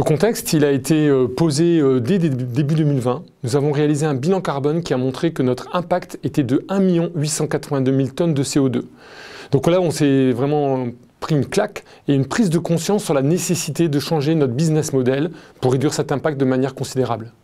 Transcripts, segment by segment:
Le contexte, il a été posé dès début 2020. Nous avons réalisé un bilan carbone qui a montré que notre impact était de 1 882 000 tonnes de CO2. Donc là, on s'est vraiment pris une claque et une prise de conscience sur la nécessité de changer notre business model pour réduire cet impact de manière considérable.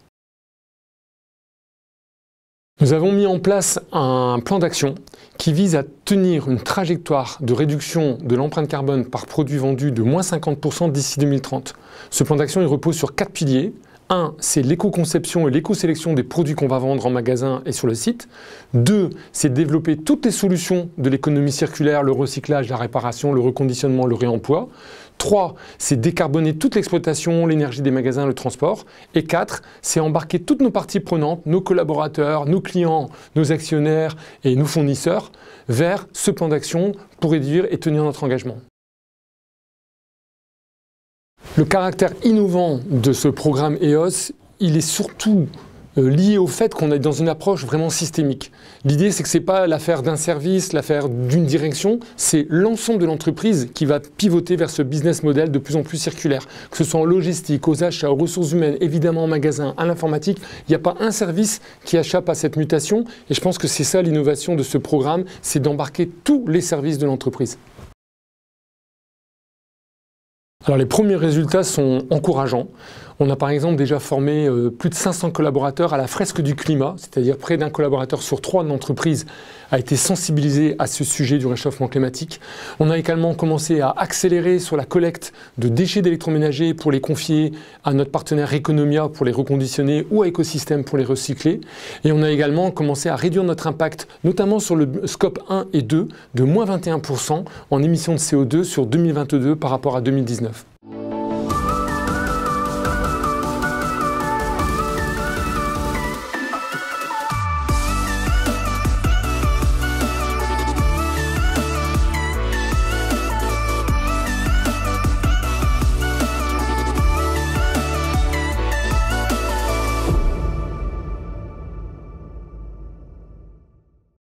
Nous avons mis en place un plan d'action qui vise à tenir une trajectoire de réduction de l'empreinte carbone par produit vendu de moins 50% d'ici 2030. Ce plan d'action il repose sur 4 piliers. 1, c'est l'éco-conception et l'éco-sélection des produits qu'on va vendre en magasin et sur le site. 2, c'est développer toutes les solutions de l'économie circulaire, le recyclage, la réparation, le reconditionnement, le réemploi. 3, c'est décarboner toute l'exploitation, l'énergie des magasins, le transport. Et 4, c'est embarquer toutes nos parties prenantes, nos collaborateurs, nos clients, nos actionnaires et nos fournisseurs vers ce plan d'action pour réduire et tenir notre engagement. Le caractère innovant de ce programme EOS, il est surtout lié au fait qu'on est dans une approche vraiment systémique. L'idée, c'est que ce n'est pas l'affaire d'un service, l'affaire d'une direction, c'est l'ensemble de l'entreprise qui va pivoter vers ce business model de plus en plus circulaire. Que ce soit en logistique, aux achats, aux ressources humaines, évidemment en magasin, à l'informatique, il n'y a pas un service qui échappe à cette mutation. Et je pense que c'est ça l'innovation de ce programme, c'est d'embarquer tous les services de l'entreprise. Alors les premiers résultats sont encourageants. On a par exemple déjà formé plus de 500 collaborateurs à la fresque du climat, c'est-à-dire près d'un collaborateur sur 3 de l'entreprise a été sensibilisé à ce sujet du réchauffement climatique. On a également commencé à accélérer sur la collecte de déchets d'électroménager pour les confier à notre partenaire Economia pour les reconditionner ou à Ecosystème pour les recycler. Et on a également commencé à réduire notre impact, notamment sur le scope 1 et 2, de moins 21% en émissions de CO2 sur 2022 par rapport à 2019.